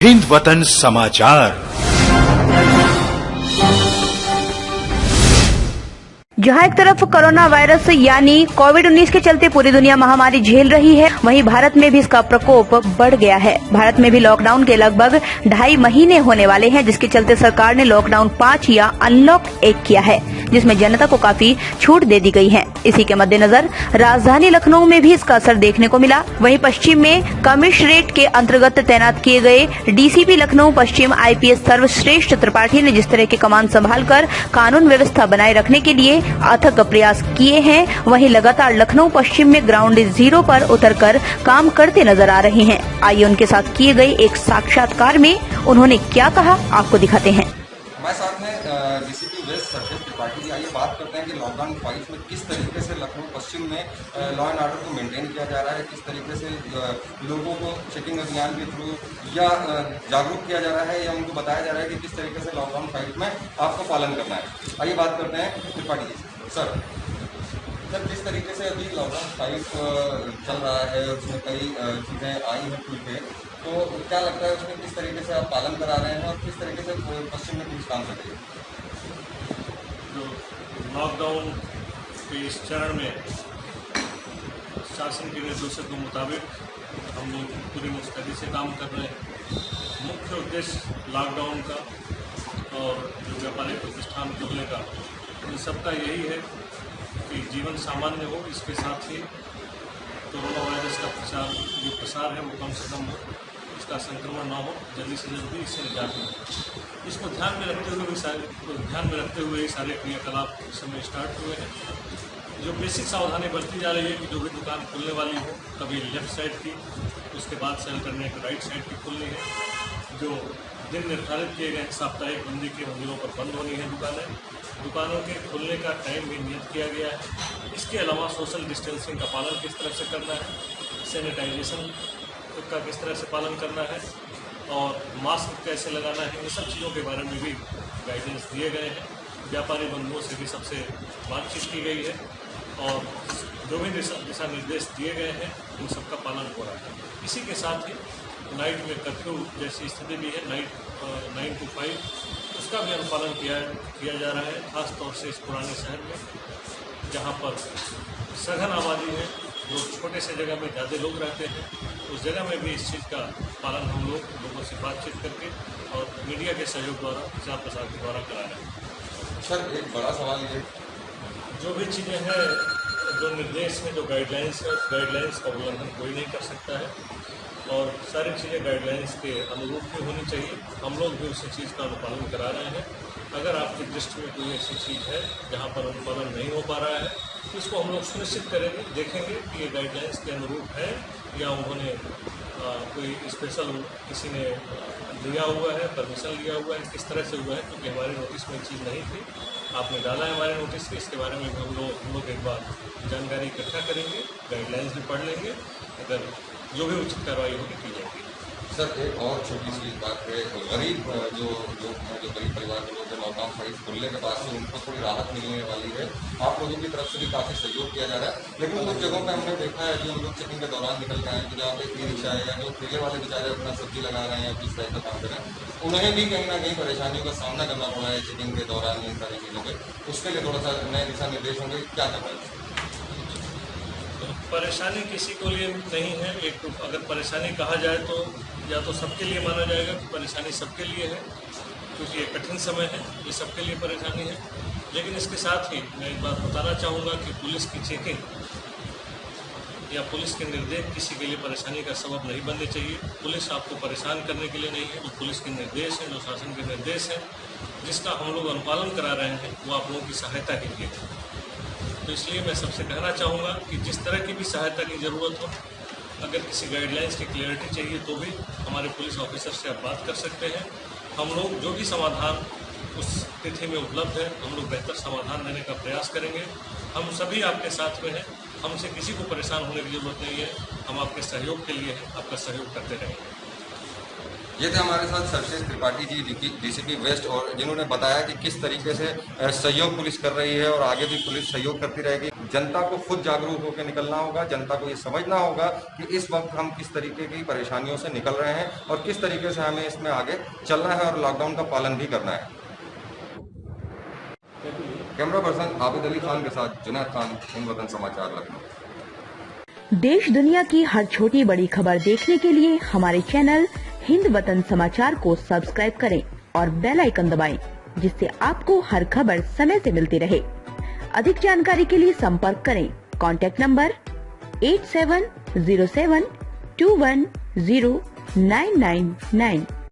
हिंद वतन समाचार। जहां एक तरफ कोरोना वायरस यानी कोविड-19 के चलते पूरी दुनिया महामारी झेल रही है, वहीं भारत में भी इसका प्रकोप बढ़ गया है। भारत में भी लॉकडाउन के लगभग 2.5 महीने होने वाले हैं, जिसके चलते सरकार ने लॉकडाउन 5 या अनलॉक 1 किया है, जिसमें जनता को काफी छूट दे दी गई है। इसी के मद्देनजर राजधानी लखनऊ में भी इसका असर देखने को मिला। वहीं पश्चिम में कमिश्नरेट के अंतर्गत तैनात किए गए डीसीपी लखनऊ पश्चिम आईपीएस सर्वश्रेष्ठ त्रिपाठी ने जिस तरह की कमान संभालकर कानून व्यवस्था बनाए रखने के लिए अथक प्रयास किए हैं, वहीं लगातार लखनऊ पश्चिम में ग्राउंड जीरो पर उतरकर काम करते नजर आ रहे हैं। आइए उनके साथ किए गए एक साक्षात्कार में उन्होंने क्या कहा, आपको दिखाते हैं। हमारे साथ में डीसीपी वेस्ट सर्वश्रेष्ठ त्रिपाठी जी। आइए बात करते हैं कि लॉकडाउन 5 में किस तरीके से लखनऊ पश्चिम में लॉ एंड ऑर्डर को मेंटेन किया जा रहा है, किस तरीके से लोगों को चेकिंग अभियान के थ्रू या जागरूक किया जा रहा है या उनको बताया जा रहा है कि किस तरीके से लॉकडाउन 5 में आपको पालन करना है। आइए बात करते हैं त्रिपाठी जी। सर किस तरीके से अभी लॉकडाउन 5 चल रहा है, उसमें कई चीज़ें आई हैं खुल के, तो क्या लगता है उसमें किस तरीके से आप पालन करा रहे हैं और किस तरीके से पश्चिम में पुलिस काम कर रही है? जो लॉकडाउन के इस चरण में शासन के निर्देशों के मुताबिक हम लोग पूरी मुस्तैदी से काम कर रहे हैं। मुख्य उद्देश्य लॉकडाउन का और जो व्यापारिक प्रतिष्ठान खुलने का, इन सबका यही है कि जीवन सामान्य हो, इसके साथ ही कोरोना वायरस का प्रसार है वो कम से कम हो, इसका संक्रमण ना हो, जल्दी से जल्दी इससे निजात हो। इसको ध्यान में रखते हुए सारे क्रियाकलाप इस समय स्टार्ट हुए हैं। जो बेसिक सावधानी बरती जा रही है कि जो भी दुकान खुलने वाली हो, कभी लेफ्ट साइड की, उसके बाद सेल करने के राइट साइड की खुलनी है। जो दिन निर्धारित किए गए साप्ताहिक बंदी के मंदिरों पर बंद होनी है दुकानों के खुलने का टाइम भी नियत किया गया है। इसके अलावा सोशल डिस्टेंसिंग का पालन किस तरह से करना है, सैनिटाइजेशन का किस तरह से पालन करना है और मास्क कैसे लगाना है, इन सब चीज़ों के बारे में भी गाइडेंस दिए गए हैं। व्यापारी बंधुओं से भी सबसे बातचीत की गई है और जो भी दिशा निर्देश दिए गए हैं उन सबका पालन हो रहा है। इसी के साथ ही नाइट में कर्फ्यू जैसी स्थिति भी है, 9 to 5, उसका भी अनुपालन किया जा रहा है। ख़ास तौर से इस पुराने शहर में जहाँ पर सघन आबादी है, लोग छोटे से जगह में ज़्यादा लोग रहते हैं, उस जगह में भी इस चीज़ का पालन हम लोगों से बातचीत करके और मीडिया के सहयोग द्वारा, प्रचार प्रसार के द्वारा करा रहे हैं। सर एक बड़ा सवाल ये, जो भी चीज़ें हैं, जो निर्देश में जो गाइडलाइंस है, उस गाइडलाइंस का उल्लंघन कोई नहीं कर सकता है और सारी चीज़ें गाइडलाइंस के अनुरूप भी होनी चाहिए। हम लोग भी उसी चीज़ का अनुपालन करा रहे हैं। अगर आपकी दृष्टि में कोई ऐसी चीज़ है जहाँ पर अनुपालन नहीं हो पा रहा है, तो इसको हम लोग सुनिश्चित करेंगे, देखेंगे कि ये गाइडलाइंस के अनुरूप है या उन्होंने कोई स्पेशल किसी ने लिया हुआ है, परमिशन लिया हुआ है, किस तरह से हुआ है, क्योंकि हमारे नोटिस में चीज़ नहीं थी, आपने डाला है हमारे नोटिस के, इसके बारे में हम लोग एक बार जानकारी इकट्ठा करेंगे, गाइडलाइंस भी पढ़ लेंगे, अगर जो भी उचित कार्रवाई होगी की जाएगी। सर एक और छोटी सी बात है, गरीब जो लोग हैं, जो गरीब परिवार के लोग हैं, लॉकडाउन 5 खुलने के बाद से उनको थोड़ी राहत मिलने वाली है। आप लोगों की तरफ से भी काफ़ी सहयोग किया जा रहा है, लेकिन कुछ जगहों पे हमने देखा है जो हम लोग चेकिंग के दौरान निकल के आए, तो जहाँ पे ई रिक्शा है या जो ठेले वाले बेचारे अपना सब्जी लगा रहे हैं, किस तरह का काम कर रहे हैं, उन्हें भी कहीं ना कहीं परेशानियों का सामना करना पड़ा है चेकिंग के दौरान, इन सारी चीज़ों के। उसके लिए थोड़ा सा नए दिशा निर्देश होंगे, क्या करना है? परेशानी किसी को लिए नहीं है। एक अगर परेशानी कहा जाए तो या तो सबके लिए माना जाएगा कि परेशानी सबके लिए है, क्योंकि ये कठिन समय है, ये सबके लिए परेशानी है। लेकिन इसके साथ ही मैं एक बात बताना चाहूँगा कि पुलिस की चेकिंग या पुलिस के निर्देश किसी के लिए परेशानी का सबब नहीं बनने चाहिए। पुलिस आपको परेशान करने के लिए नहीं है। जो पुलिस के निर्देश हैं, जो शासन के निर्देश हैं, जिसका हम लोग अनुपालन करा रहे हैं, वो आप लोगों की सहायता के लिए है। तो इसलिए मैं सबसे कहना चाहूँगा कि जिस तरह की भी सहायता की ज़रूरत हो, अगर किसी गाइडलाइंस की क्लियरिटी चाहिए तो भी हमारे पुलिस ऑफिसर से आप बात कर सकते हैं। हम लोग जो भी समाधान उस तिथि में उपलब्ध है, हम लोग बेहतर समाधान देने का प्रयास करेंगे। हम सभी आपके साथ में हैं, हमसे किसी को परेशान होने की ज़रूरत नहीं है। हम आपके सहयोग के लिए हैं, आपका सहयोग करते रहेंगे। ये थे हमारे साथ सर्वश्रेष्ठ त्रिपाठी जी डीसीपी वेस्ट, और जिन्होंने बताया कि किस तरीके से सहयोग पुलिस कर रही है और आगे भी पुलिस सहयोग करती रहेगी। जनता को खुद जागरूक होकर निकलना होगा। जनता को ये समझना होगा कि इस वक्त हम किस तरीके की परेशानियों से निकल रहे हैं और किस तरीके से हमें इसमें आगे चलना है और लॉकडाउन का पालन भी करना है। कैमरा पर्सन आबिद अली खान के साथ जुनैद खान, हिंद वतन समाचार, लखनऊ। देश दुनिया की हर छोटी बड़ी खबर देखने के लिए हमारे चैनल हिंद वतन समाचार को सब्सक्राइब करें और बेल आइकन दबाएं, जिससे आपको हर खबर समय से मिलती रहे। अधिक जानकारी के लिए संपर्क करें कॉन्टैक्ट नंबर 8707210999।